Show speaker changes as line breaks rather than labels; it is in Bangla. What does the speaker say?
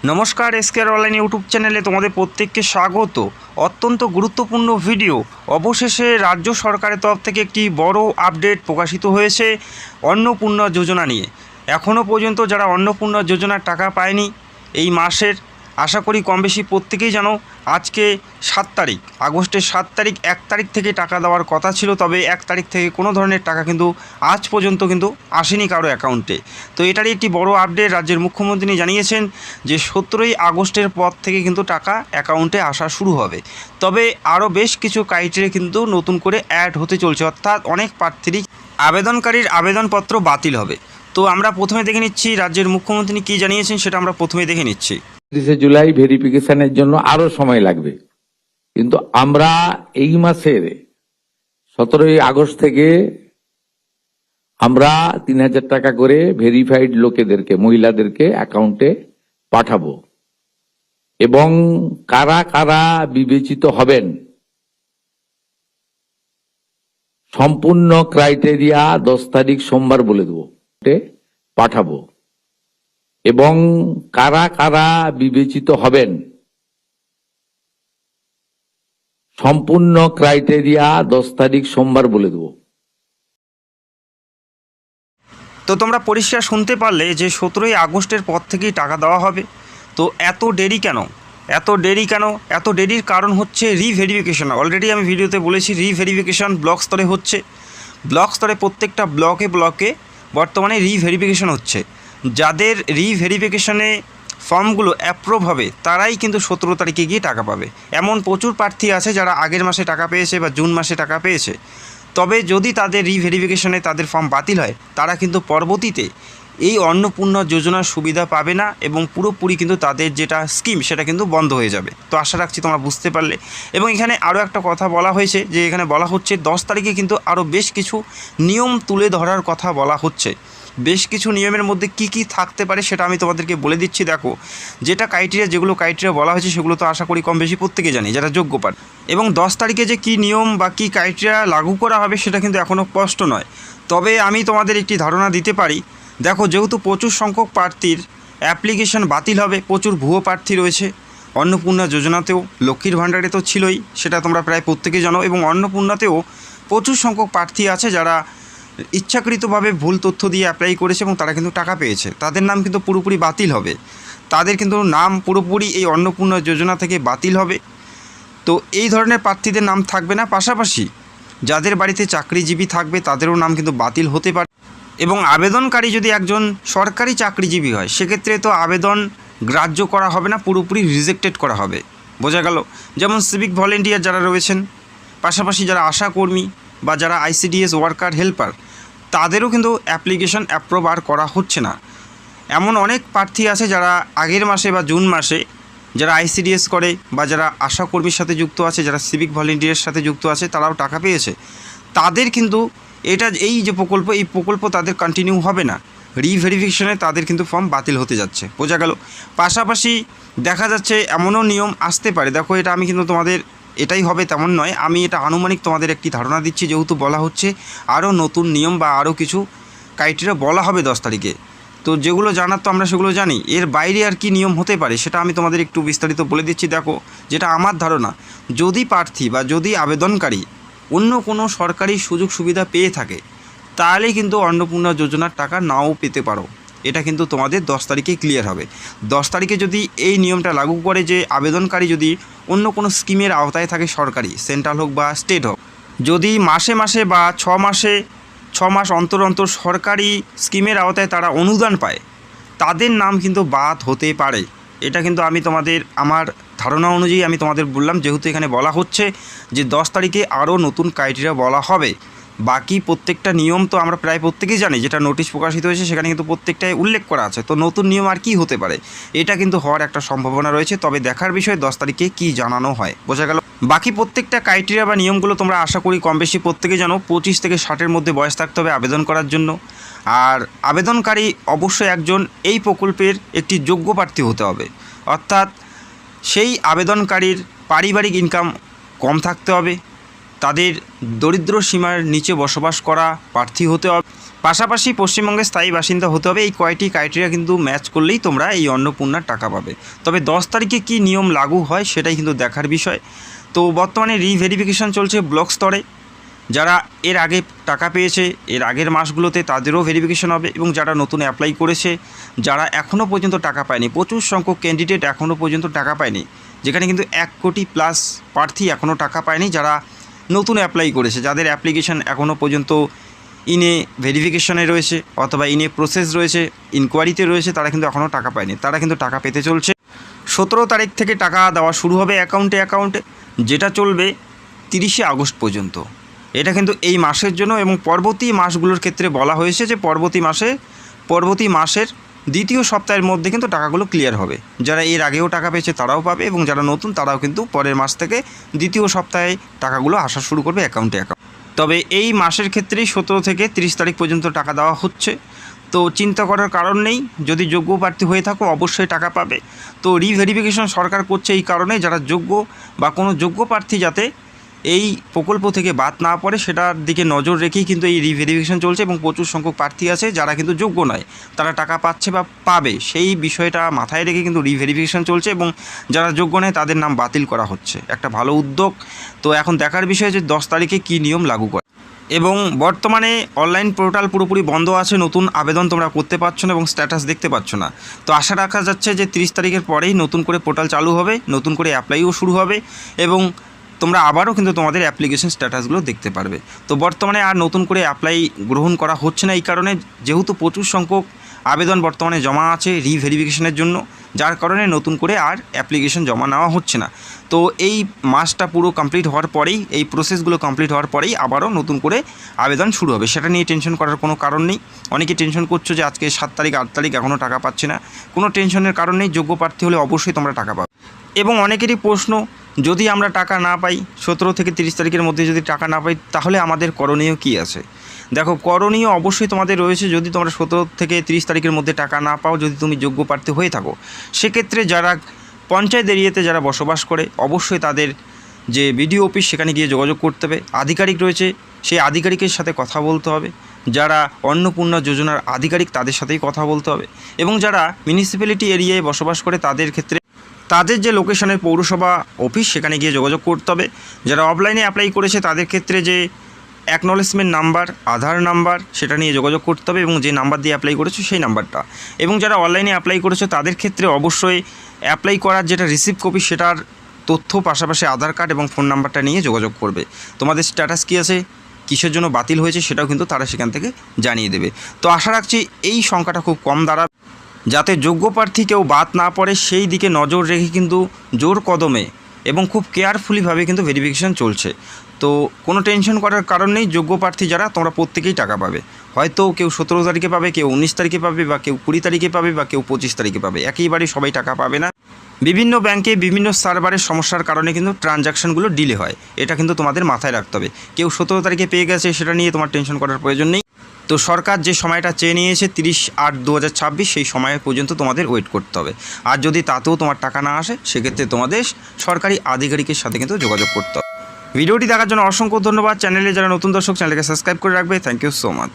নমস্কার, এসকেআর অনলাইন ইউটিউব চ্যানেলে তোমাদের প্রত্যেককে স্বাগত। অত্যন্ত গুরুত্বপূর্ণ ভিডিও। অবশেষে রাজ্য সরকারের তরফ থেকে একটি বড় আপডেট প্রকাশিত হয়েছে অন্নপূর্ণা যোজনা নিয়ে। এখনও পর্যন্ত যারা অন্নপূর্ণা যোজনার টাকা পায়নি এই মাসের, আশা করি কম বেশি প্রত্যেকেই জানো আজকে 7 তারিখ, আগস্টের 7 তারিখ, 1 তারিখ থেকে টাকা দেওয়ার কথা ছিল, তবে 1 তারিখ থেকে কোনো ধরনের টাকা কিন্তু আজ পর্যন্ত কিন্তু আসেনি কারো অ্যাকাউন্টে। তো এটারই একটি বড় আপডেট। রাজ্যের মুখ্যমন্ত্রী জানিয়েছেন যে 17ই আগস্টের পর থেকে কিন্তু টাকা অ্যাকাউন্টে আসা শুরু হবে। তবে আরও বেশ কিছু ক্রাইটেরিয়া কিন্তু নতুন করে অ্যাড হতে চলছে, অর্থাৎ অনেক প্রার্থীরই আবেদনকারীর আবেদনপত্র বাতিল হবে। তো আমরা প্রথমে দেখে নিচ্ছি রাজ্যের মুখ্যমন্ত্রী কী জানিয়েছেন, সেটা আমরা প্রথমে দেখে নিচ্ছি।
30 জুলাই ভেরিফিকেশনের জন্য আরো সময় লাগবে, কিন্তু আমরা এই মাসের 17ই আগস্ট থেকে আমরা 3000 টাকা করে ভেরিফাইড লোকেদেরকে, মহিলাদেরকে অ্যাকাউন্টে পাঠাবো। এবং কারা কারা বিবেচিত হবেন সম্পূর্ণ ক্রাইটেরিয়া 10 তারিখ সোমবার বলে দেবো, পাঠাবো। এবং কারা কারা বিবেচিত হবেন সম্পূর্ণ ক্রাইটেরিয়া 10 তারিখ সোমবার বলে দেবো।
তো তোমরা পরিষ্কার শুনতে পারলে যে 17ই আগস্টের পর থেকেই টাকা দেওয়া হবে। তো এত দেরি কেন? এত দেরির কারণ হচ্ছে রিভেরিফিকেশন। অলরেডি আমি ভিডিওতে বলেছি রিভেরিফিকেশন ব্লক স্তরে হচ্ছে। ব্লক স্তরে প্রত্যেকটা ব্লকে বর্তমানে রিভেরিফিকেশন হচ্ছে। যাদের রিভেরিফিকেশনে ফর্মগুলো অ্যাপ্রুভ হবে তারাই কিন্তু 17 তারিখে গিয়ে টাকা পাবে। এমন প্রচুর প্রার্থী আছে যারা আগের মাসে টাকা পেয়েছে বা জুন মাসে টাকা পেয়েছে, তবে যদি তাদের রিভেরিফিকেশনে তাদের ফর্ম বাতিল হয় তারা কিন্তু পরবর্তীতে এই অন্নপূর্ণা যোজনার সুবিধা পাবে না এবং পুরোপুরি কিন্তু তাদের যেটা স্কিম সেটা কিন্তু বন্ধ হয়ে যাবে। তো আশা রাখছি তোমরা বুঝতে পারলে। এবং এখানে আরও একটা কথা বলা হয়েছে যে এখানে বলা হচ্ছে 10 তারিখে কিন্তু আরও বেশ কিছু নিয়ম তুলে ধরার কথা বলা হচ্ছে। বেশ কিছু নিয়মের মধ্যে কি কি থাকতে পারে সেটা আমি তোমাদেরকে বলে দিচ্ছি। দেখো, যেগুলো ক্রাইটেরিয়া বলা হয়েছে সেগুলো তো আশা করি কম বেশি প্রত্যেকে জানি যারা যোগ্য পান। এবং 10 তারিখে যে কী নিয়ম বা কী ক্রাইটেরিয়া লাগু করা হবে সেটা কিন্তু এখনও স্পষ্ট নয়। তবে আমি তোমাদের একটি ধারণা দিতে পারি। দেখো, যেহেতু প্রচুর সংখ্যক প্রার্থীর অ্যাপ্লিকেশন বাতিল হবে, প্রচুর ভুয়ো প্রার্থী রয়েছে অন্নপূর্ণা যোজনাতেও, লক্ষ্মীর ভাণ্ডারে তো ছিলই, সেটা তোমরা প্রায় প্রত্যেকে জানো, এবং অন্নপূর্ণাতেও প্রচুর সংখ্যক প্রার্থী আছে যারা ইচ্ছাকৃতভাবে ভুল তথ্য দিয়ে অ্যাপ্লাই করেছে এবং তারা কিন্তু টাকা পেয়েছে। তাদের নাম কিন্তু পুরোপুরি বাতিল হবে। তাদের কিন্তু নাম পুরোপুরি এই অন্নপূর্ণা যোজনা থেকে বাতিল হবে। তো এই ধরনের প্রার্থীদের নাম থাকবে না। পাশাপাশি যাদের বাড়িতে চাকরিজীবী থাকবে তাদেরও নাম কিন্তু বাতিল হতে পারে। এবং আবেদনকারী যদি একজন সরকারি চাকরিজীবী হয় সেক্ষেত্রে তো আবেদন গ্রাহ্য করা হবে না, পুরোপুরি রিজেক্টেড করা হবে। বোঝা গেল? যেমন সিভিক ভলেন্টিয়ার যারা রয়েছেন, পাশাপাশি যারা আশাকর্মী বা যারা আইসিডিএস ওয়ার্কার হেল্পার, তাদেরও কিন্তু অ্যাপ্লিকেশন অ্যাপ্রুভ আর করা হচ্ছে না। এমন অনেক প্রার্থী আছে যারা আগের মাসে বা জুন মাসে যারা আইসিডিএস করে বা যারা আশাকর্মীর সাথে যুক্ত আছে, যারা সিভিক ভলেন্টিয়ারের সাথে যুক্ত আছে, তারাও টাকা পেয়েছে। তাদের কিন্তু এই যে প্রকল্প তাদের কন্টিনিউ হবে না। রিভেরিফিকেশনে তাদের কিন্তু ফর্ম বাতিল হতে যাচ্ছে। বোঝা গেল? পাশাপাশি দেখা যাচ্ছে এমনও নিয়ম আসতে পারে। দেখো, এটা আমি কিন্তু তোমাদের এটাই হবে তেমন নয়, আমি এটা আনুমানিক তোমাদের একটি ধারণা দিচ্ছি, যেহেতু বলা হচ্ছে আরও নতুন নিয়ম বা আরও কিছু ক্রাইটেরিয়া বলা হবে 10 তারিখে। তো যেগুলো জানার তো আমরা সেগুলো জানি, এর বাইরে আর কি নিয়ম হতে পারে সেটা আমি তোমাদের একটু বিস্তারিত বলে দিচ্ছি। দেখো, যেটা আমার ধারণা, যদি প্রার্থী বা যদি আবেদনকারী অন্য কোনো সরকারি সুযোগ সুবিধা পেয়ে থাকে তাহলে কিন্তু অন্নপূর্ণা যোজনার টাকা নাও পেতে পারো। এটা কিন্তু তোমাদের 10 তারিখে ক্লিয়ার হবে। 10 তারিখে যদি এই নিয়মটা লাগু করে যে আবেদনকারী যদি অন্য কোনো স্কিমের আওতায় থাকে, সরকারি, সেন্ট্রাল হোক বা স্টেট হোক, যদি মাসে মাসে বা 6 মাস অন্তর অন্তর সরকারি স্কিমের আওতায় তারা অনুদান পায়, তাদের নাম কিন্তু বাদ হতে পারে। এটা কিন্তু আমি আমার ধারণা অনুযায়ী আমি তোমাদের বললাম, যেহেতু এখানে বলা হচ্ছে যে 10 তারিখে আরও নতুন ক্রাইটেরিয়া বলা হবে। বাকি প্রত্যেকটা নিয়ম তো আমরা প্রায় প্রত্যেকেই জানি, যেটা নোটিশ প্রকাশিত হয়েছে সেখানে কিন্তু প্রত্যেকটাই উল্লেখ করা আছে। তো নতুন নিয়ম আর কি হতে পারে, এটা কিন্তু হওয়ার একটা সম্ভাবনা রয়েছে। তবে দেখার বিষয় 10 তারিখে কি জানানো হয়। বোঝা গেল? বাকি প্রত্যেকটা ক্রাইটেরিয়া বা নিয়মগুলো তোমরা আশা করি কম বেশি প্রত্যেকে জানো। 25 থেকে 60-এর মধ্যে বয়স থাকতে হবে আবেদন করার জন্য। আর আবেদনকারী অবশ্যই একজন এই প্রকল্পের একটি যোগ্য প্রার্থী হতে হবে, অর্থাৎ সেই আবেদনকারীর পারিবারিক ইনকাম কম থাকতে হবে, তাদের দরিদ্র সীমার নিচে বসবাস করা প্রার্থী হতে হবে, পাশাপাশি পশ্চিমবঙ্গের স্থায়ী বাসিন্দা হতে হবে। এই কয়টি ক্রাইটেরিয়া কিন্তু ম্যাচ করলেই তোমরা এই অন্নপূর্ণার টাকা পাবে। তবে 10 তারিখে কী নিয়ম লাগু হয় সেটাই কিন্তু দেখার বিষয়। তো বর্তমানে রিভেরিফিকেশন চলছে ব্লক স্তরে। যারা এর আগে টাকা পেয়েছে এর আগের মাসগুলোতে তাদেরও ভেরিফিকেশন হবে, এবং যারা নতুন অ্যাপ্লাই করেছে, যারা এখনও পর্যন্ত টাকা পায়নি, প্রচুর সংখ্যক ক্যান্ডিডেট এখনও পর্যন্ত টাকা পায়নি, যেখানে কিন্তু 1 কোটি প্লাস প্রার্থী এখনও টাকা পায়নি যারা নতুন অ্যাপ্লাই করেছে, যাদের অ্যাপ্লিকেশন এখনও পর্যন্ত ইনে ভেরিফিকেশনে রয়েছে অথবা ইনে প্রসেস রয়েছে, ইনকোয়ারিতে রয়েছে, তারা কিন্তু এখনও টাকা পায়নি। তারা কিন্তু টাকা পেতে চলছে। 17 তারিখ থেকে টাকা দেওয়া শুরু হবে অ্যাকাউন্টে, যেটা চলবে 30শে আগস্ট পর্যন্ত। এটা কিন্তু এই মাসের জন্য, এবং পরবর্তী মাসগুলোর ক্ষেত্রে বলা হয়েছে যে পরবর্তী মাসের দ্বিতীয় সপ্তাহের মধ্যে কিন্তু টাকাগুলো ক্লিয়ার হবে। যারা এর আগেও টাকা পেয়েছে তারাও পাবে, এবং যারা নতুন তারাও কিন্তু পরের মাস থেকে দ্বিতীয় সপ্তাহে টাকাগুলো আসা শুরু করবে অ্যাকাউন্টে। তবে এই মাসের ক্ষেত্রেই 17 থেকে 30 তারিখ পর্যন্ত টাকা দেওয়া হচ্ছে। তো চিন্তা করার কারণ নেই, যদি যোগ্য প্রার্থী হয়ে থাকো অবশ্যই টাকা পাবে। তো রিভেরিফিকেশন সরকার করছে এই কারণে, যারা যোগ্য বা কোনো যোগ্য প্রার্থী যাতে এই প্রকল্প থেকে বাদ না পড়ে সেটার দিকে নজর রেখেই কিন্তু এই রিভেরিফিকেশন চলছে। এবং প্রচুর সংখ্যক প্রার্থী আছে যারা কিন্তু যোগ্য নয়, তারা টাকা পাচ্ছে বা পাবে, সেই বিষয়টা মাথায় রেখে কিন্তু রিভেরিফিকেশন চলছে, এবং যারা যোগ্য নয় তাদের নাম বাতিল করা হচ্ছে। একটা ভালো উদ্যোগ। তো এখন দেখার বিষয় যে 10 তারিখে কী নিয়ম লাগু করে। এবং বর্তমানে অনলাইন পোর্টাল পুরোপুরি বন্ধ আছে, নতুন আবেদন তোমরা করতে পারছো না এবং স্ট্যাটাস দেখতে পাচ্ছ না। তো আশা রাখা যাচ্ছে যে 30 তারিখের পরেই নতুন করে পোর্টাল চালু হবে, নতুন করে অ্যাপ্লাইও শুরু হবে, এবং তোমরা আবারও কিন্তু তোমাদের অ্যাপ্লিকেশন স্ট্যাটাসগুলো দেখতে পারবে। তো বর্তমানে আর নতুন করে অ্যাপ্লাই গ্রহণ করা হচ্ছে না এই কারণে, যেহেতু প্রচুর সংখ্যক আবেদন বর্তমানে জমা আছে রিভেরিফিকেশনের জন্য, যার কারণে নতুন করে আর অ্যাপ্লিকেশন জমা নেওয়া হচ্ছে না। তো এই মাসটা পুরো কমপ্লিট হওয়ার পরেই, এই প্রসেসগুলো কমপ্লিট হওয়ার পরেই আবারও নতুন করে আবেদন শুরু হবে। সেটা নিয়ে টেনশন করার কোনো কারণ নেই। অনেকে টেনশন করছো যে আজকে 7 তারিখ 8 তারিখ এখনও টাকা পাচ্ছে না, কোনো টেনশনের কারণ নেই। যোগ্য প্রার্থী হলে অবশ্যই তোমরা টাকা পাবে। এবং অনেকেরই প্রশ্ন, যদি আমরা টাকা না পাই, 17 থেকে 30 তারিখের মধ্যে যদি টাকা না পাই, তাহলে আমাদের করণীয় কী আছে? দেখো, করণীয় অবশ্যই তোমাদের রয়েছে। যদি তোমরা 17 থেকে 30 তারিখের মধ্যে টাকা না পাও, যদি তুমি যোগ্য প্রার্থী হয়ে থাকো, সেক্ষেত্রে যারা পঞ্চায়েত এরিয়াতে যারা বসবাস করে, অবশ্যই তাদের যে বিডিও অফিস সেখানে গিয়ে যোগাযোগ করতে হবে। আধিকারিক রয়েছে, সেই আধিকারিকের সাথে কথা বলতে হবে। যারা অন্নপূর্ণা যোজনার আধিকারিক তাদের সাথেই কথা বলতে হবে। এবং যারা মিউনিসিপ্যালিটি এরিয়ায় বসবাস করে তাদের ক্ষেত্রে তাদের যে লোকেশনের পৌরসভা অফিস সেখানে গিয়ে যোগাযোগ করতে হবে। যারা অফলাইনে অ্যাপ্লাই করেছে তাদের ক্ষেত্রে যে অ্যাকনলেজমেন্ট নাম্বার, আধার নাম্বার, সেটা নিয়ে যোগাযোগ করতে হবে, এবং যে নাম্বার দিয়ে অ্যাপ্লাই করেছো সেই নাম্বারটা। এবং যারা অনলাইনে অ্যাপ্লাই করেছো তাদের ক্ষেত্রে অবশ্যই অ্যাপ্লাই করার যেটা রিসিভ কপি সেটার তথ্য, পাশাপাশি আধার কার্ড এবং ফোন নাম্বারটা নিয়ে যোগাযোগ করবে। তোমাদের স্ট্যাটাস কী আছে, কিসের জন্য বাতিল হয়েছে, সেটাও কিন্তু তারা সেখান থেকে জানিয়ে দেবে। তো আশা রাখছি এই সংখ্যাটা খুব কম দাঁড়াবে, যাতে যোগ্য প্রার্থী কেউ বাদ না পড়ে সেই দিকে নজর রেখে কিন্তু জোর কদমে এবং খুব কেয়ারফুলিভাবে কিন্তু ভেরিফিকেশান চলছে। তো কোনো টেনশন করার কারণ নেই। যোগ্য প্রার্থী যারা, তোমরা প্রত্যেকেই টাকা পাবে। হয়তো কেউ 17 তারিখে পাবে, কেউ 19 তারিখে পাবে, বা কেউ 20 তারিখে পাবে, বা কেউ 25 তারিখে পাবে। একইবারে সবাই টাকা পাবে না। বিভিন্ন ব্যাংকে বিভিন্ন সার্ভারের সমস্যার কারণে কিন্তু ট্রানজাকশানগুলো ডিলে হয়। এটা কিন্তু তোমাদের মাথায় রাখতে হবে। কেউ 17 তারিখে পেয়ে গেছে সেটা নিয়ে তোমার টেনশন করার প্রয়োজন নেই। তো সরকার যে সময়টা চেয়ে নিয়েছে 30/8/2026, সেই সময় পর্যন্ত তোমাদের ওয়েট করতে হবে। আর যদি তাতেও তোমার টাকা না আসে, সেক্ষেত্রে তোমাদের সরকারি আধিকারিকের সাথে কিন্তু যোগাযোগ করতে হবে। ভিডিওটি দেখার জন্য অসংখ্য ধন্যবাদ। চ্যানেলে যারা নতুন দর্শক, চ্যানেলকে সাবস্ক্রাইব করে রাখবে। Thank you so much.